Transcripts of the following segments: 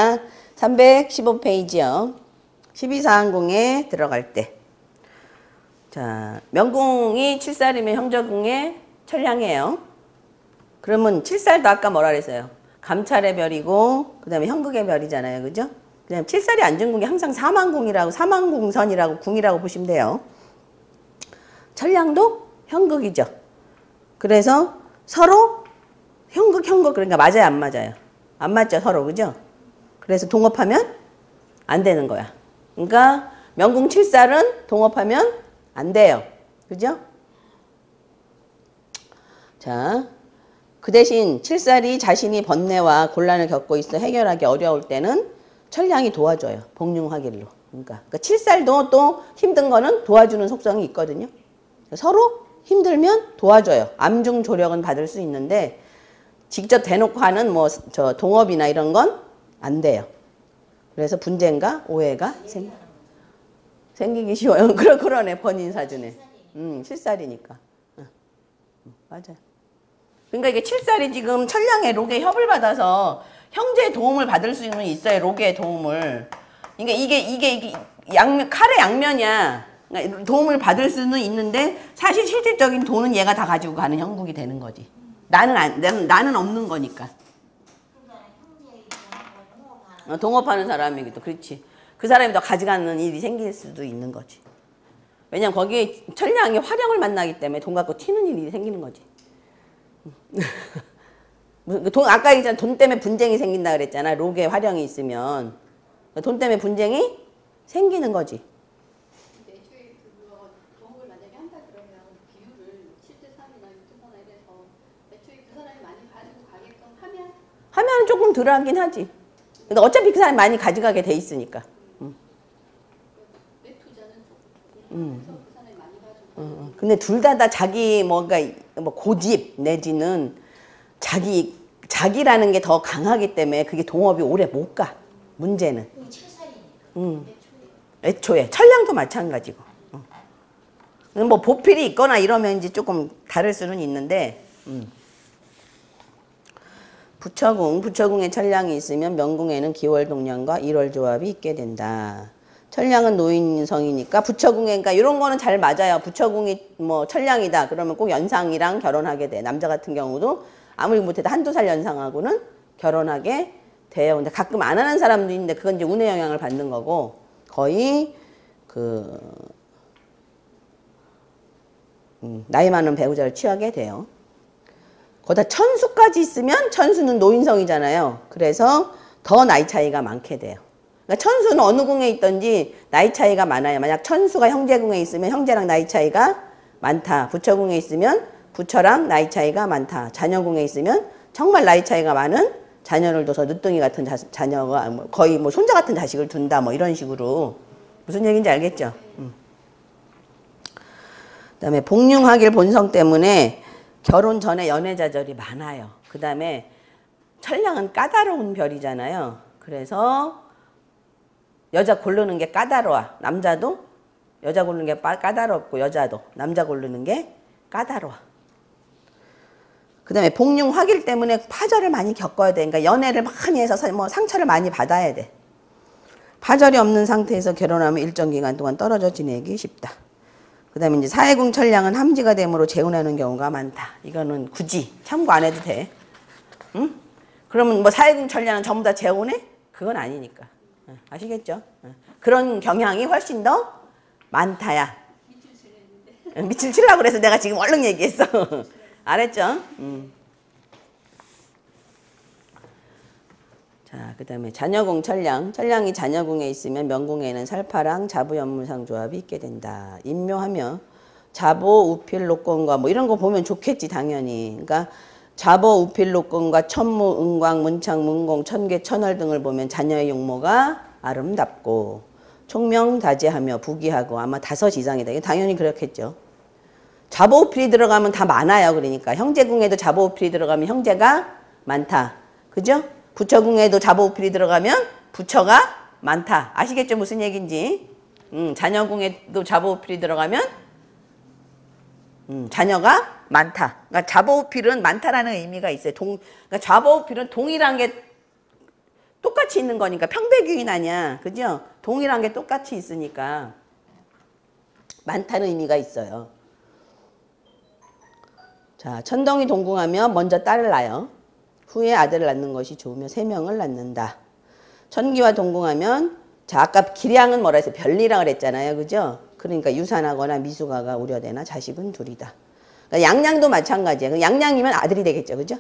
자, 315페이지요. 12사항궁에 들어갈 때. 자, 명궁이 7살이면 형제궁의 천량이에요. 그러면 7살도 아까 뭐라 그랬어요? 감찰의 별이고, 그 다음에 형극의 별이잖아요. 그죠? 그 다음에 7살이 안중궁이 항상 사망궁이라고, 사망궁선이라고, 궁이라고 보시면 돼요. 천량도 형극이죠. 그래서 서로 형극, 그러니까 맞아요, 안 맞아요? 안 맞죠, 서로. 그죠? 그래서 동업하면 안 되는 거야. 그러니까 명궁 7살은 동업하면 안 돼요. 그죠? 자, 그 대신 7살이 자신이 번뇌와 곤란을 겪고 있어 해결하기 어려울 때는 천량이 도와줘요. 복융화길로. 그러니까 7살도 또 힘든 거는 도와주는 속성이 있거든요. 서로 힘들면 도와줘요. 암중 조력은 받을 수 있는데 직접 대놓고 하는 뭐 저 동업이나 이런 건 안 돼요. 그래서 분쟁과 오해가 생기기 쉬워요. 그러네, 본인 사준에. 7살이니까. 맞아요. 그러니까 이게 7살이 지금 천량의 록의 협을 받아서 형제의 도움을 받을 수는 있어요. 록의 도움을. 그러니까 이게 칼의 양면이야. 그러니까 도움을 받을 수는 있는데 사실 실질적인 돈은 얘가 다 가지고 가는 형국이 되는 거지. 나는 없는 거니까. 동업하는 사람이기도 그렇지. 그 사람이 더 가져가는 일이 생길 수도 있는 거지. 왜냐면 거기에 천량의 화령을 만나기 때문에 돈 갖고 튀는 일이 생기는 거지. 아까 얘기했잖아. 돈 때문에 분쟁이 생긴다 그랬잖아. 록에 화령이 있으면. 돈 때문에 분쟁이 생기는 거지. 근데 애초에 그거 동업을 만약에 한다 그러면 비율을 7대3이나 6대4나 이래서 애초에 그 사람이 많이 가지고 가게끔 하면 조금 덜 하긴 하지. 근데 어차피 그 사람이 많이 가져가게 돼 있으니까. 내 투자는 조금 그 사람이 많이 가지고 근데 둘 다 자기 뭔가 뭐 고집 내지는 자기라는 게 더 강하기 때문에 그게 동업이 오래 못 가. 문제는. 7살이니까. 애초에 천량도 마찬가지고. 뭐 보필이 있거나 이러면 이제 조금 다를 수는 있는데. 부처궁에 천량이 있으면 명궁에는 기월동량과 일월조합이 있게 된다. 천량은 노인성이니까 부처궁에, 그러니까 이런 거는 잘 맞아요. 부처궁이 뭐 천량이다 그러면 꼭 연상이랑 결혼하게 돼. 남자 같은 경우도 아무리 못해도 한두 살 연상하고는 결혼하게 돼요. 근데 가끔 안 하는 사람도 있는데 그건 이제 운의 영향을 받는 거고 거의 나이 많은 배우자를 취하게 돼요. 거기다 천수까지 있으면 천수는 노인성이잖아요. 그래서 더 나이 차이가 많게 돼요. 그러니까 천수는 어느 궁에 있든지 나이 차이가 많아요. 만약 천수가 형제궁에 있으면 형제랑 나이 차이가 많다. 부처궁에 있으면 부처랑 나이 차이가 많다. 자녀궁에 있으면 정말 나이 차이가 많은 자녀를 둬서 늦둥이 같은 자녀가 거의 뭐 손자 같은 자식을 둔다. 뭐 이런 식으로. 무슨 얘기인지 알겠죠? 그다음에 복융하길 본성 때문에 결혼 전에 연애자절이 많아요. 그 다음에 천량은 까다로운 별이잖아요. 그래서 여자 고르는 게 까다로워. 남자도 여자 고르는 게 까다롭고 여자도 남자 고르는 게 까다로워. 그 다음에 복융 화길 때문에 파절을 많이 겪어야 돼. 그러니까 연애를 많이 해서 뭐 상처를 많이 받아야 돼. 파절이 없는 상태에서 결혼하면 일정 기간 동안 떨어져 지내기 쉽다. 그 다음에 이제 사해궁 천량은 함지가 됨으로 재혼하는 경우가 많다. 이거는 굳이 참고 안 해도 돼. 응? 그러면 뭐 사해궁 천량은 전부 다 재혼해? 그건 아니니까. 아시겠죠? 그런 경향이 훨씬 더 많다야. 밑을 치려고 그래서 내가 지금 얼른 얘기했어. 알았죠? 자, 그 다음에 자녀궁 천량. 천량이 자녀궁에 있으면 명궁에는 살파랑 자부연무상 조합이 있게 된다. 임묘하며 자보, 우필, 녹건과 뭐 이런 거 보면 좋겠지 당연히. 그러니까 자보, 우필, 녹건과 천무, 은광, 문창, 문공, 천괴, 천월 등을 보면 자녀의 용모가 아름답고 총명다재하며 부귀하고 아마 5 이상이다. 이게 당연히 그렇겠죠. 자보, 우필이 들어가면 다 많아요. 그러니까 형제궁에도 자보, 우필이 들어가면 형제가 많다. 그죠? 부처궁에도 자보, 우필이 들어가면 부처가 많다. 아시겠죠? 무슨 얘기인지. 자녀궁에도 자보, 우필이 들어가면 자녀가 많다. 그러니까 자보, 우필은 많다라는 의미가 있어요. 그러니까 자보, 우필은 동일한 게 똑같이 있는 거니까 평백유인 아니야. 그죠? 동일한 게 똑같이 있으니까 많다는 의미가 있어요. 자, 천동이 동궁하면 먼저 딸을 낳아요. 후에 아들을 낳는 것이 좋으며 3명을 낳는다. 천기와 동궁하면 자, 아까 기량은 뭐라 했어요? 별리라 그랬잖아요. 그죠? 그러니까 유산하거나 미숙아가 우려되나 자식은 둘이다. 그러니까 양양도 마찬가지예요. 양양이면 아들이 되겠죠. 그죠?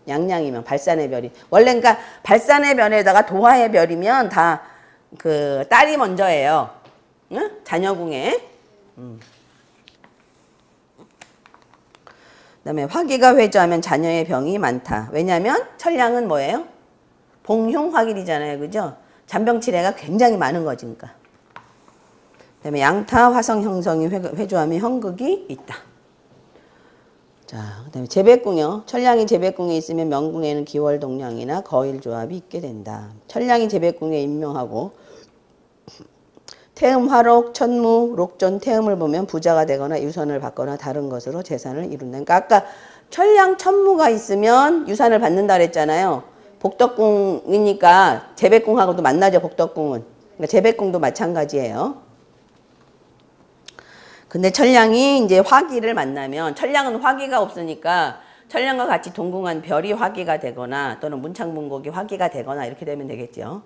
양양이면 발산의 별이. 원래 그러니까 발산의 별에다가 도화의 별이면 다 그 딸이 먼저예요. 응? 자녀궁에. 그다음에 화기가 회주하면 자녀의 병이 많다. 왜냐하면 천량은 뭐예요? 봉흉 화길이잖아요. 그죠? 잔병치레가 굉장히 많은 거지. 그러니까. 그다음에 양타 화성 형성이 회주하면 형극이 있다. 자, 그다음에 재백궁요. 천량이 재백궁에 있으면 명궁에는 기월동량이나 거일조합이 있게 된다. 천량이 재백궁에 임명하고 태음, 화록, 천무, 록존, 태음을 보면 부자가 되거나 유산을 받거나 다른 것으로 재산을 이룬다. 그러니까 아까 천량, 천무가 있으면 유산을 받는다 그랬잖아요. 복덕궁이니까 재백궁하고도 만나죠. 복덕궁은. 그러니까 재백궁도 마찬가지예요. 근데 천량이 이제 화기를 만나면 천량은 화기가 없으니까 천량과 같이 동궁한 별이 화기가 되거나 또는 문창문곡이 화기가 되거나 이렇게 되면 되겠죠.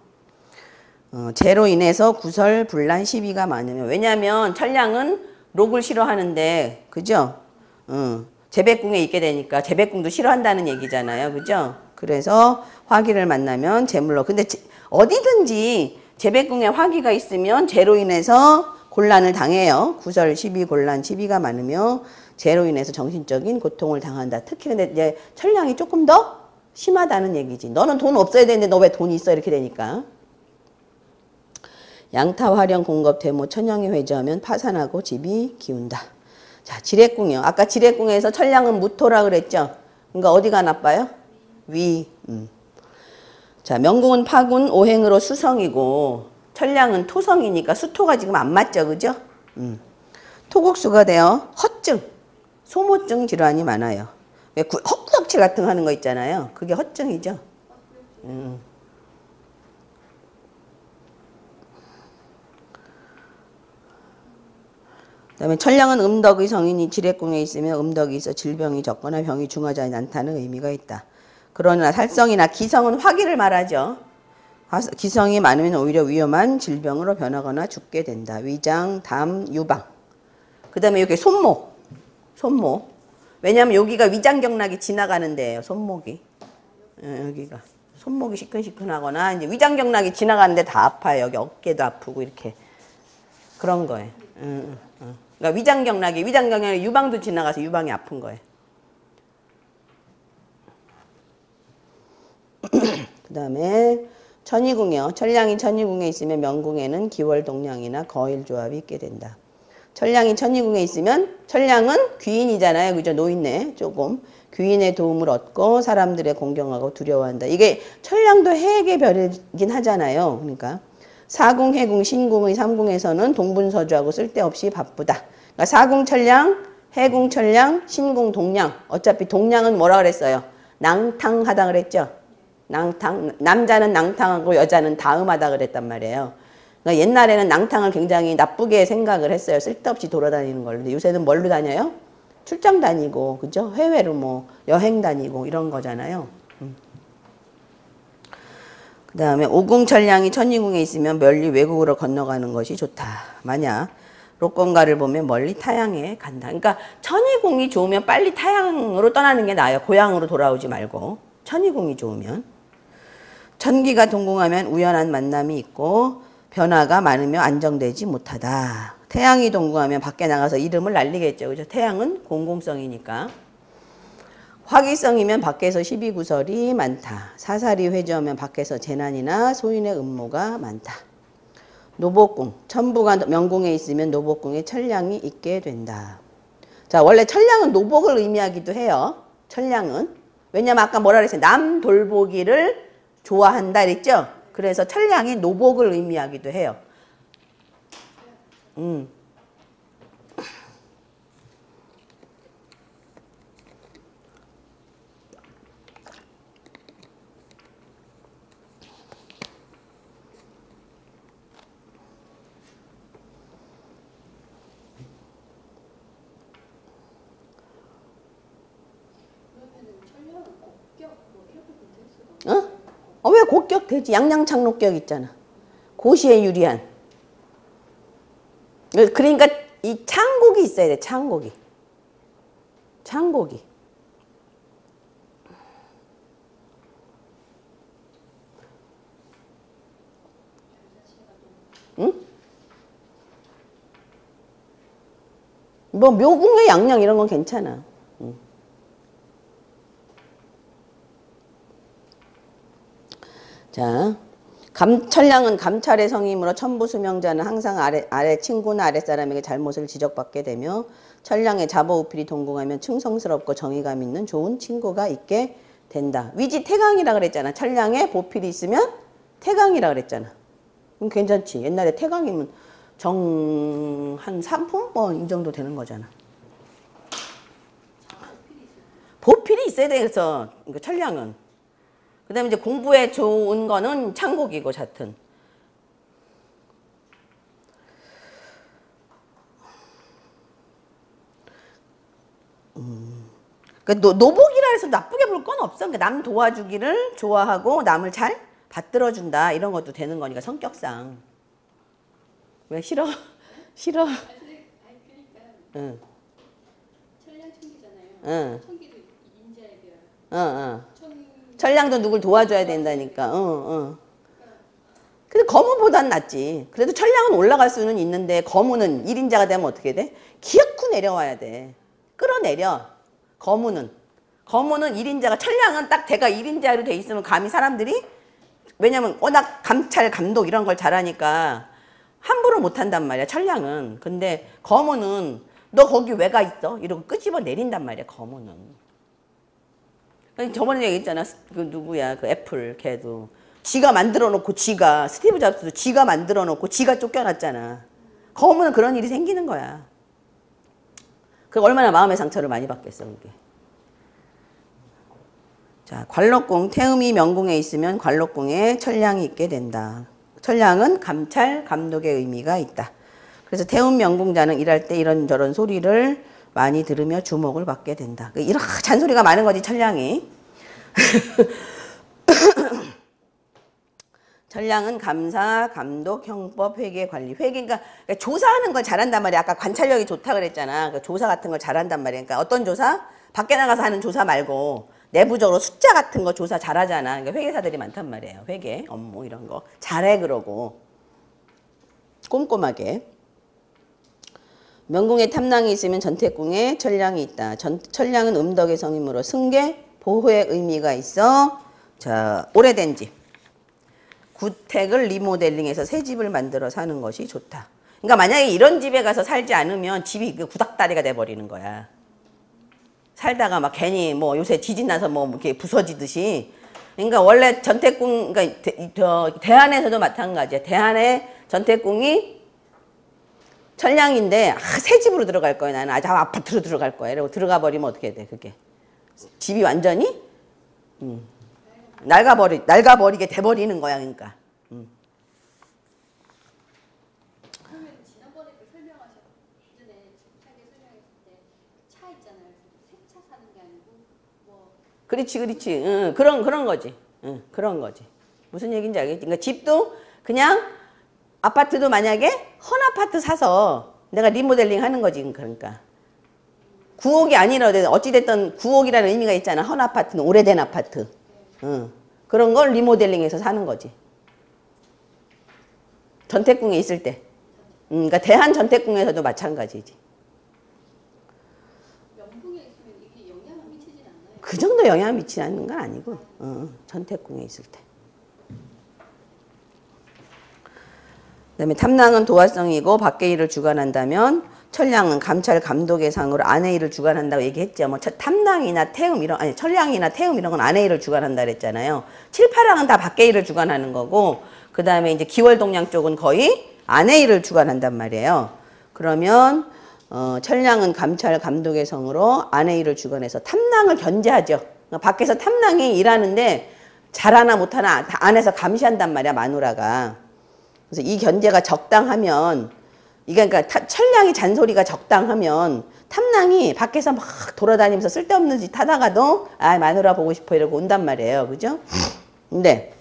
재로 인해서 구설, 분란, 시비가 많으면 왜냐하면 천량은 록을 싫어하는데 그죠? 재백궁에 있게 되니까 재백궁도 싫어한다는 얘기잖아요. 그죠? 그래서 화기를 만나면 재물로 근데 어디든지 재백궁에 화기가 있으면 재로 인해서 곤란을 당해요. 구설, 시비, 곤란, 시비가 많으며 재로 인해서 정신적인 고통을 당한다. 특히 근데 이제 천량이 조금 더 심하다는 얘기지. 너는 돈 없어야 되는데 너 왜 돈이 있어? 이렇게 되니까. 양타, 화령, 공급, 대모, 천양이 회주하면 파산하고 집이 기운다. 자, 지례궁이요. 아까 지례궁에서 천량은 무토라 그랬죠. 그러니까 어디가 나빠요? 위. 자, 명궁은 파군, 오행으로 수성이고 천량은 토성이니까 수토가 지금 안 맞죠. 그죠? 토국수가 되어 허증, 소모증 질환이 많아요. 왜 헛구역질 같은 거 하는 거 있잖아요. 그게 허증이죠. 그다음에 천량은 음덕의 성인이 지례궁에 있으면 음덕이 있어 질병이 적거나 병이 중하지 않다는 의미가 있다. 그러나 살성이나 기성은 화기를 말하죠. 기성이 많으면 오히려 위험한 질병으로 변하거나 죽게 된다. 위장, 담, 유방. 그 다음에 여기 손목. 왜냐하면 여기가 위장경락이 지나가는 데예요. 손목이. 여기가. 손목이 시큰시큰하거나 이제 위장경락이 지나가는데 다 아파요. 여기 어깨도 아프고 이렇게. 그런 거예요. 그러니까 위장경락이 유방도 지나가서 유방이 아픈 거예요. 그 다음에 천이궁이요. 천량이 천이궁에 있으면 명궁에는 기월동량이나 거일조합이 있게 된다. 천량이 천이궁에 있으면 천량은 귀인이잖아요. 그죠? 노인네 조금. 귀인의 도움을 얻고 사람들의 공경하고 두려워한다. 이게 천량도 해의 별이긴 하잖아요. 그러니까 사궁, 해궁, 신궁의 삼궁에서는 동분서주하고 쓸데없이 바쁘다. 그러니까 사궁 천량, 해궁 천량, 신궁 동량. 어차피 동량은 뭐라 그랬어요? 낭탕하다 그랬죠? 낭탕. 남자는 낭탕하고 여자는 다음하다 그랬단 말이에요. 그러니까 옛날에는 낭탕을 굉장히 나쁘게 생각을 했어요. 쓸데없이 돌아다니는 걸. 근데 요새는 뭘로 다녀요? 출장 다니고, 그죠? 해외로 뭐 여행 다니고 이런 거잖아요. 그 다음에 오궁천량이 천이궁에 있으면 멀리 외국으로 건너가는 것이 좋다. 만약 록건가를 보면 멀리 타향에 간다. 그러니까 천이궁이 좋으면 빨리 타향으로 떠나는 게 나아요. 고향으로 돌아오지 말고. 천이궁이 좋으면. 천기가 동궁하면 우연한 만남이 있고 변화가 많으며 안정되지 못하다. 태양이 동궁하면 밖에 나가서 이름을 날리겠죠. 그죠? 태양은 공공성이니까. 화기성이면 밖에서 시비구설이 많다. 사살이 회주하면 밖에서 재난이나 소인의 음모가 많다. 노복궁, 천부가 명궁에 있으면 노복궁에 천량이 있게 된다. 자, 원래 천량은 노복을 의미하기도 해요. 천량은. 왜냐면 아까 뭐라 그랬어요? 남 돌보기를 좋아한다 그랬죠? 그래서 천량이 노복을 의미하기도 해요. 격, 뭐 이렇게 될 수가 어? 왜 고격 되지? 양양창록격 있잖아. 고시에 유리한. 그러니까 이 창곡이 있어야 돼. 창곡이. 창곡이. 응? 뭐 묘궁의 양양 이런 건 괜찮아. 응. 자, 철량은 감찰의 성이므로 천부수명자는 항상 아래 친구나 아랫사람에게 잘못을 지적받게 되며 철량의 자보우필이 동궁하면 충성스럽고 정의감 있는 좋은 친구가 있게 된다. 위지 태강이라 그랬잖아. 철량에 보필이 있으면 태강이라 그랬잖아. 그럼 괜찮지. 옛날에 태강이면 한 3품? 뭐 이 정도 되는 거잖아. 보필이 있어야 돼. 그래서 철량은. 그 다음에 이제 공부에 좋은 거는 창곡이고 잣은. 그러니까 노복이라 해서 나쁘게 볼 건 없어. 그러니까 남 도와주기를 좋아하고 남을 잘 받들어준다. 이런 것도 되는 거니까 성격상. 왜 싫어? 싫어? 아니 그러니까 응. 천량 청기잖아요. 응. 청기도 인자에 대한 응. 철량도 누굴 도와줘야 된다니까. 근데 거무보단 낫지. 그래도 철량은 올라갈 수는 있는데 거무는 1인자가 되면 어떻게 돼? 기어코 내려와야 돼. 끌어내려. 거무는 1인자가 철량은 딱 대가 1인자로 돼 있으면 감히 사람들이 왜냐면 워낙 감찰 감독 이런 걸 잘하니까 함부로 못한단 말이야. 철량은. 근데 거무는 너 거기 왜 가 있어? 이러고 끄집어 내린단 말이야. 거무는. 저번에 얘기했잖아. 그 누구야? 그 애플 걔도 지가 만들어 놓고 지가 스티브 잡스도 지가 만들어 놓고 지가 쫓겨났잖아. 거무는 그런 일이 생기는 거야. 그 얼마나 마음의 상처를 많이 받겠어 그게. 자, 관록궁 태음이 명궁에 있으면 관록궁에 철량이 있게 된다. 철량은 감찰 감독의 의미가 있다. 그래서 태음 명궁자는 일할 때 이런저런 소리를 많이 들으며 주목을 받게 된다. 이런 잔소리가 많은 거지 철량이. 철량은 감사, 감독, 형법, 회계, 관리. 그러니까 조사하는 걸 잘한단 말이야. 아까 관찰력이 좋다 그랬잖아. 그러니까 조사 같은 걸 잘한단 말이야. 그러니까 어떤 조사? 밖에 나가서 하는 조사 말고 내부적으로 숫자 같은 거 조사 잘하잖아. 그러니까 회계사들이 많단 말이에요. 회계, 업무 이런 거. 잘해 그러고. 꼼꼼하게. 명궁에 탐낭이 있으면 전택궁에 철량이 있다. 철량은 음덕의 성이므로 승계, 보호의 의미가 있어. 자, 오래된 집. 구택을 리모델링해서 새 집을 만들어 사는 것이 좋다. 그러니까 만약에 이런 집에 가서 살지 않으면 집이 구닥다리가 돼버리는 거야. 살다가 막 괜히 뭐 요새 지진 나서 뭐 이렇게 부서지듯이. 그러니까 원래 전택궁, 그러니까 대안에서도 마찬가지야. 대안에 전택궁이 철량인데 새 집으로 들어갈 거야. 나는 아주 아파트로 들어갈 거야. 이러고 들어가 버리면 어떻게 돼? 그게 집이 완전히 낡아버리게 돼버리는 거야. 그러니까. 그러면 지난번에 그 예전에 집차게 설명했을 때 차 있잖아요. 새 차 사는 게 아니고 뭐. 그렇지. 응, 그런 거지. 응, 그런 거지. 무슨 얘기인지 알겠지? 그러니까 집도 그냥 아파트도 만약에 헌 아파트 사서 내가 리모델링 하는 거지. 그러니까. 구옥이 아니라 어찌됐든 구옥이라는 의미가 있잖아. 헌 아파트는 오래된 아파트. 응. 그런 걸 리모델링해서 사는 거지. 전택궁에 있을 때. 그러니까 대한 전택궁에서도 마찬가지지. 명궁에 있으면 이게 영향을 미치진 않나요? 그 정도 영향을 미치지 않는 건 아니고. 전택궁에 있을 때. 그다음에 탐낭은 도화성이고 밖의 일을 주관한다면 철량은 감찰 감독의 상으로 안의 일을 주관한다고 얘기했죠. 뭐 탐낭이나 태음 이런 철량이나 태음 이런 건 안의 일을 주관한다 그랬잖아요. 7, 8항은 다 밖의 일을 주관하는 거고 그다음에 이제 기월동량 쪽은 거의 안의 일을 주관한단 말이에요. 그러면 철량은 감찰 감독의 성으로 안의 일을 주관해서 탐낭을 견제하죠. 그러니까 밖에서 탐낭이 일하는데 잘하나 못하나 다 안에서 감시한단 말이야. 마누라가. 그래서 이 견제가 적당하면 이게 그러니까 천량이 잔소리가 적당하면 탐낭이 밖에서 막 돌아다니면서 쓸데없는 짓 하다가도 아 마누라 보고 싶어 이러고 온단 말이에요. 그죠? 근데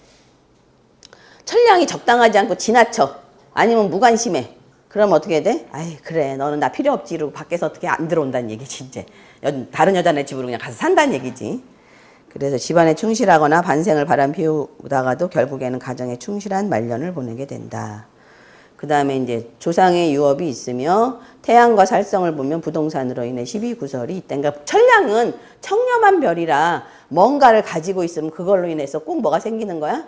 천량이 적당하지 않고 지나쳐 아니면 무관심해. 그럼 어떻게 돼? 아이 그래 너는 나 필요 없지 이러고 밖에서 어떻게 안 들어온다는 얘기지 이제. 다른 여자네 집으로 그냥 가서 산다는 얘기지. 그래서 집안에 충실하거나 반생을 바람 피우다가도 결국에는 가정에 충실한 말년을 보내게 된다. 그 다음에 이제 조상의 유업이 있으며 태양과 살성을 보면 부동산으로 인해 12구설이 있다. 그러니까 천량은 청렴한 별이라 뭔가를 가지고 있으면 그걸로 인해서 꼭 뭐가 생기는 거야?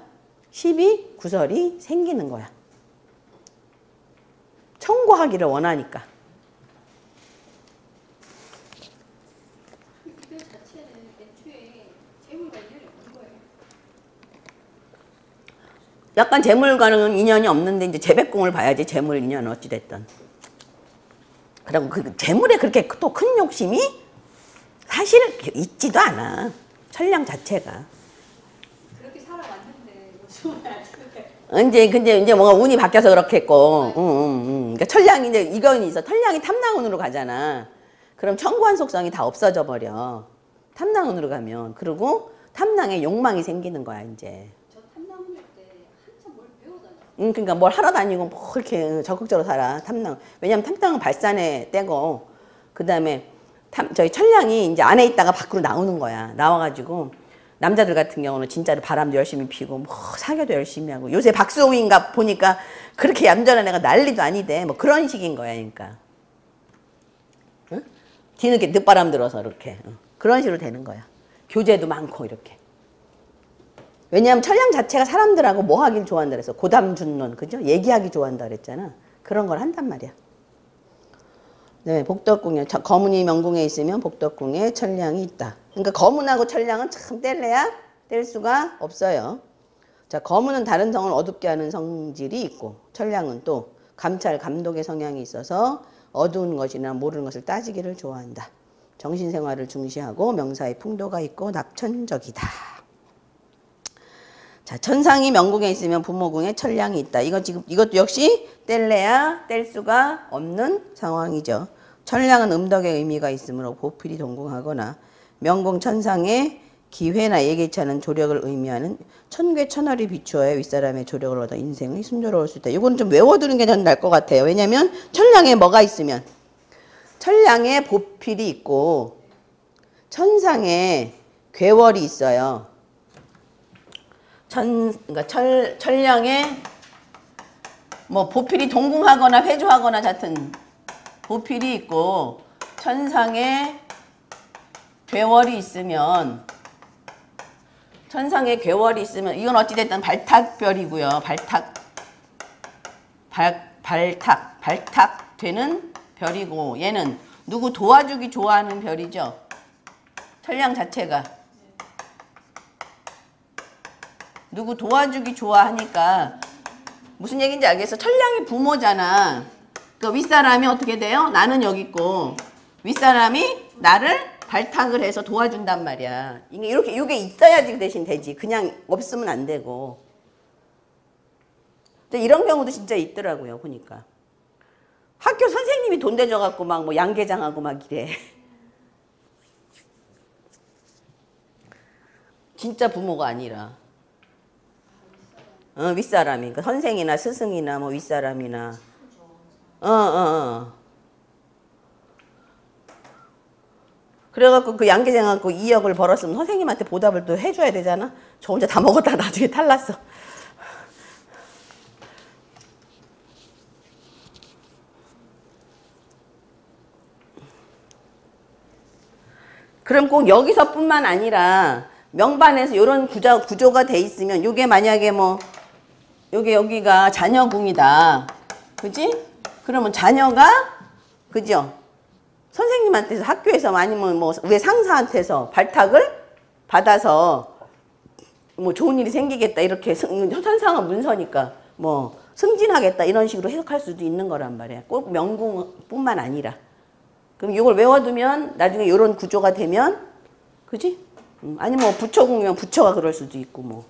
12구설이 생기는 거야. 청구하기를 원하니까. 그 자체는 애초에 재물 관련이 없는 거예요. 약간 재물과는 인연이 없는데 이제 재백공을 봐야지 재물 인연은 어찌됐든. 그리고 그 재물에 그렇게 또 큰 욕심이 사실 있지도 않아. 천량 자체가. 그렇게 살아왔는데 요즘은 안 근데 이제 뭔가 운이 바뀌어서 그렇겠고, 그러니까 천량이 이제 이건 있어. 천량이 탐낭운으로 가잖아. 그럼 청구한 속성이 다 없어져 버려. 탐낭운으로 가면. 그리고 탐낭에 욕망이 생기는 거야 이제. 저 탐낭할 때 한참 뭘 배우잖아요. 그러니까 뭘 하러 다니고 뭐 이렇게 적극적으로 살아 탐낭. 왜냐면 탐낭은 발산의 때고, 그 다음에 저희 천량이 이제 안에 있다가 밖으로 나오는 거야. 나와가지고. 남자들 같은 경우는 진짜로 바람도 열심히 피고 뭐 사교도 열심히 하고 요새 박수홍인가 보니까 그렇게 얌전한 애가 난리도 아니대. 뭐 그런 식인 거야. 그러니까 응? 뒤늦게 늦바람 들어서 이렇게 그런 식으로 되는 거야. 교제도 많고 이렇게. 왜냐하면 천량 자체가 사람들하고 뭐 하길 좋아한다 그래서 고담준론 그죠? 얘기하기 좋아한다 그랬잖아. 그런 걸 한단 말이야. 네, 복덕궁에 거문이 명궁에 있으면 복덕궁에 천량이 있다. 그러니까 거문하고 천량은 참 뗄래야 뗄 수가 없어요. 자, 거문은 다른 성을 어둡게 하는 성질이 있고 천량은 또 감찰, 감독의 성향이 있어서 어두운 것이나 모르는 것을 따지기를 좋아한다. 정신생활을 중시하고 명사의 풍도가 있고 낙천적이다. 자, 천상이 명궁에 있으면 부모궁에 천량이 있다. 이것도 역시 뗄래야 뗄 수가 없는 상황이죠. 천량은 음덕의 의미가 있으므로 보필이 동궁하거나 명궁 천상의 기회나 예기치 않은 조력을 의미하는 천괴 천월이 비추어야 윗사람의 조력을 얻어 인생이 순조로울 수 있다. 이건 좀 외워두는 게 전 나을 것 같아요. 왜냐하면 천량에 뭐가 있으면 천량에 보필이 있고 천상에 괴월이 있어요. 그러니까 천량에 뭐 보필이 동궁하거나 회조하거나 같은 보필이 있고 천상에 괴월이 있으면 이건 어찌됐든 발탁별이고요. 발탁 되는 별이고 얘는 누구 도와주기 좋아하는 별이죠. 천량 자체가 누구 도와주기 좋아하니까 무슨 얘기인지 알겠어? 천량이 부모잖아. 그 윗사람이 어떻게 돼요? 나는 여기 있고 윗사람이 나를 발탁을 해서 도와준단 말이야. 이게 있어야지 대신 되지. 그냥 없으면 안 되고. 근데 이런 경우도 진짜 있더라고요. 보니까 학교 선생님이 돈 대줘갖고 막 뭐 양계장하고 막 이래. 진짜 부모가 아니라. 윗사람이. 그러니까 선생이나 스승이나 뭐 윗사람이나. 그래갖고 그 양계장하고 2억을 벌었으면 선생님한테 보답을 또 해줘야 되잖아. 저 혼자 다 먹었다가 나중에 탈났어. 그럼 꼭 여기서뿐만 아니라 명반에서 이런 구조가 돼 있으면 이게 만약에 뭐 여기가 자녀궁이다. 그지? 그러면 자녀가 그죠? 선생님한테서 학교에서 아니면 뭐 왜 상사한테서 발탁을 받아서 뭐 좋은 일이 생기겠다 이렇게 천상은 문서니까 뭐 승진하겠다 이런 식으로 해석할 수도 있는 거란 말이야. 꼭 명궁뿐만 아니라. 그럼 이걸 외워두면 나중에 이런 구조가 되면 그지? 아니면 뭐 부처궁이면 부처가 그럴 수도 있고 뭐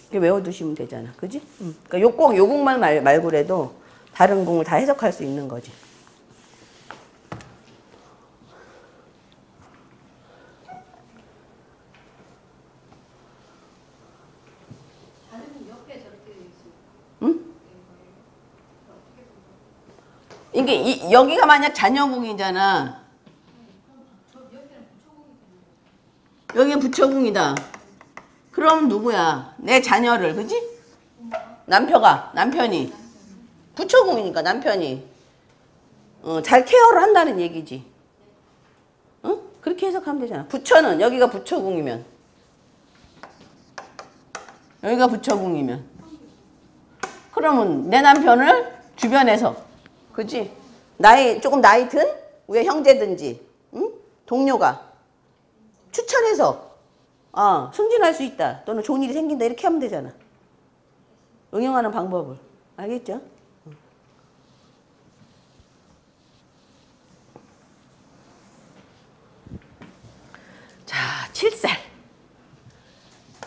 이렇게 외워두시면 되잖아. 그지? 그러니까 꼭 요국만 말고라도 다른 궁을 다 해석할 수 있는 거지. 자녀는 옆에 저렇게 돼 있습니다. 응? 여기가 만약 자녀궁이잖아. 저 옆에는 부처공이 되는 거죠. 여기가 부처궁이다. 그럼 누구야? 내 자녀를, 그지? 남편이. 부처궁이니까 남편이. 잘 케어를 한다는 얘기지. 그렇게 해석하면 되잖아. 부처는, 여기가 부처궁이면. 여기가 부처궁이면. 그러면 내 남편을 주변에서, 그지? 조금 나이 든, 왜 형제든지, 응? 동료가 추천해서, 승진할 수 있다. 또는 좋은 일이 생긴다. 이렇게 하면 되잖아. 응용하는 방법을. 알겠죠? 자, 7살.